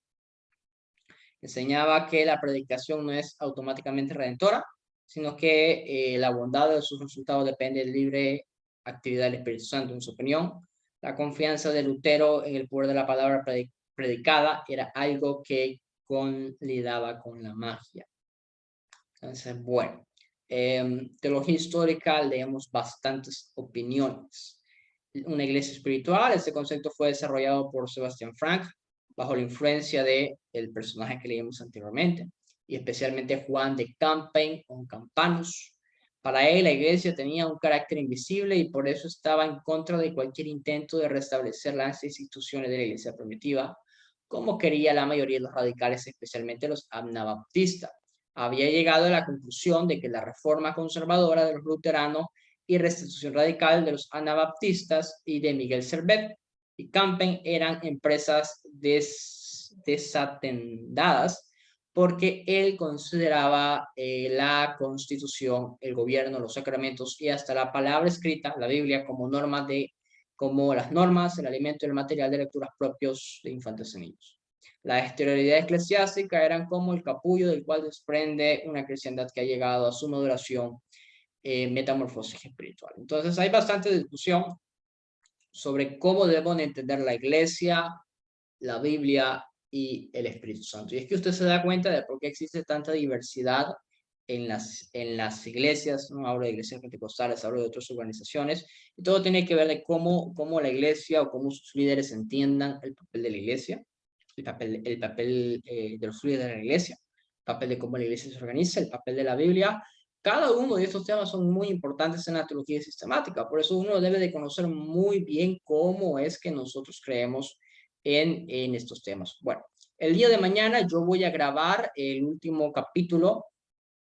Enseñaba que la predicación no es automáticamente redentora, sino que la bondad de sus resultados depende de la libre actividad del Espíritu Santo. En su opinión, la confianza de Lutero en el poder de la palabra predicada era algo que conlidaba con la magia. Entonces, bueno, teología histórica, leemos bastantes opiniones. Una iglesia espiritual, este concepto fue desarrollado por Sebastian Frank bajo la influencia de el personaje que leímos anteriormente, y especialmente Juan de Campen o Campanus. Para él, la iglesia tenía un carácter invisible y por eso estaba en contra de cualquier intento de restablecer las instituciones de la iglesia primitiva, como quería la mayoría de los radicales, especialmente los anabaptistas. Había llegado a la conclusión de que la reforma conservadora de los luteranos y restitución radical de los anabaptistas y de Miguel Servet y Campen eran empresas desatendadas, porque él consideraba la Constitución, el gobierno, los sacramentos y hasta la palabra escrita, la Biblia, como las normas, el alimento y el material de lecturas propios de infantes y niños. La exterioridad eclesiástica eran como el capullo del cual desprende una cristiandad que ha llegado a su maduración, metamorfosis espiritual. Entonces hay bastante discusión sobre cómo debemos entender la iglesia, la Biblia y el Espíritu Santo. Y es que usted se da cuenta de por qué existe tanta diversidad en las iglesias, no hablo de iglesias pentecostales, hablo de otras organizaciones, y todo tiene que ver de cómo la iglesia o cómo sus líderes entiendan el papel de la iglesia, el papel de los líderes de la iglesia, el papel de cómo la iglesia se organiza, el papel de la Biblia. Cada uno de estos temas son muy importantes en la teología sistemática, por eso uno debe de conocer muy bien cómo es que nosotros creemos en estos temas. Bueno, el día de mañana yo voy a grabar el último capítulo.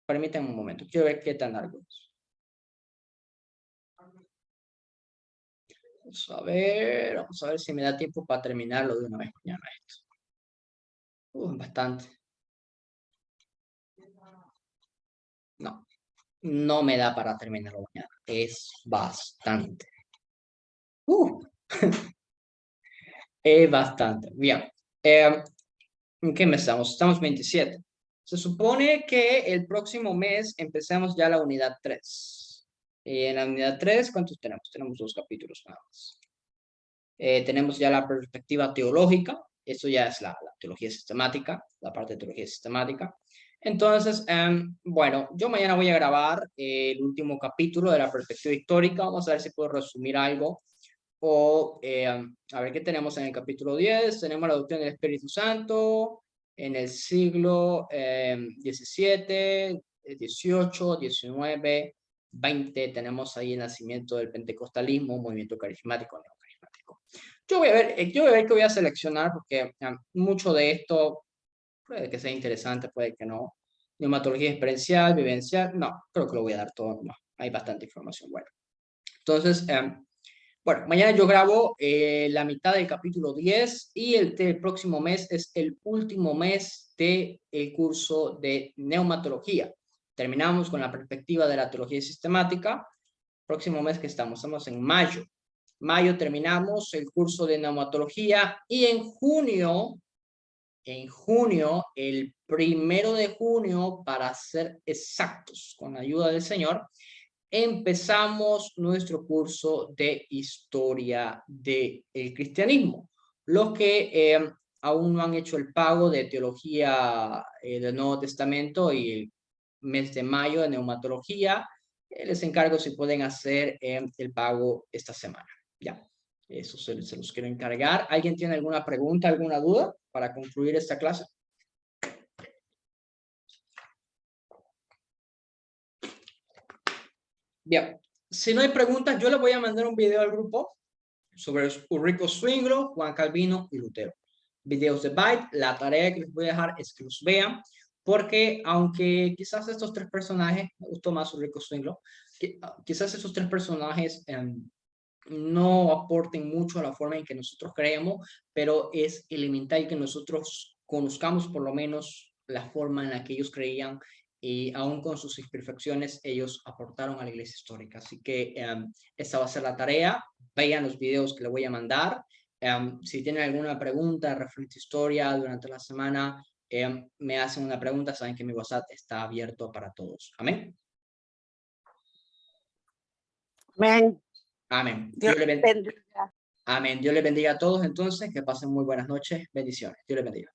Permítanme un momento, quiero ver qué tan largo es. Vamos a ver si me da tiempo para terminarlo de una vez mañana esto. Bastante. No, no me da para terminarlo mañana. Es bastante. Es bastante. Bien. ¿En qué mes estamos? Estamos 27. Se supone que el próximo mes empezamos ya la unidad 3. En la unidad 3, ¿cuántos tenemos? Tenemos 2 capítulos nada más. Tenemos ya la perspectiva teológica, Esto ya es la teología sistemática, la parte de teología sistemática. Entonces, bueno, yo mañana voy a grabar el último capítulo de la perspectiva histórica. Vamos a ver si puedo resumir algo. O, a ver, ¿qué tenemos en el capítulo 10? Tenemos la doctrina del Espíritu Santo en el siglo 17, 18, 19, 20. Tenemos ahí el nacimiento del pentecostalismo, un movimiento carismático, neocarismático. Yo voy a ver qué voy a seleccionar porque mucho de esto puede que sea interesante, puede que no. Neumatología experiencial, vivencial, no, creo que lo voy a dar todo. No, hay bastante información buena. Entonces, bueno, mañana yo grabo la mitad del capítulo 10 y el próximo mes es el último mes del curso de neumatología. Terminamos con la perspectiva de la teología sistemática. Próximo mes que estamos en mayo. Mayo terminamos el curso de neumatología y en junio, el 1 de junio, para ser exactos, con la ayuda del Señor, empezamos nuestro curso de historia del cristianismo. Los que aún no han hecho el pago de teología del Nuevo Testamento y el mes de mayo de neumatología, les encargo si pueden hacer el pago esta semana. Ya, eso se los quiero encargar. ¿Alguien tiene alguna pregunta, alguna duda para concluir esta clase? Bien, si no hay preguntas, yo les voy a mandar un video al grupo sobre Ulrico Zwinglio, Juan Calvino y Lutero. Videos de Byte, la tarea que les voy a dejar es que los vean, porque aunque quizás estos tres personajes, me gustó más Ulrico Zwinglio, quizás estos tres personajes no aporten mucho a la forma en que nosotros creemos, pero es elemental que nosotros conozcamos por lo menos la forma en la que ellos creían y aún con sus imperfecciones, ellos aportaron a la iglesia histórica. Así que esa va a ser la tarea. Vean los videos que le voy a mandar. Si tienen alguna pregunta referente a historia durante la semana, me hacen una pregunta, saben que mi WhatsApp está abierto para todos. Amén. Amén. Amén. Dios les bendiga. Amén. Dios les bendiga a todos entonces. Que pasen muy buenas noches. Bendiciones. Dios les bendiga.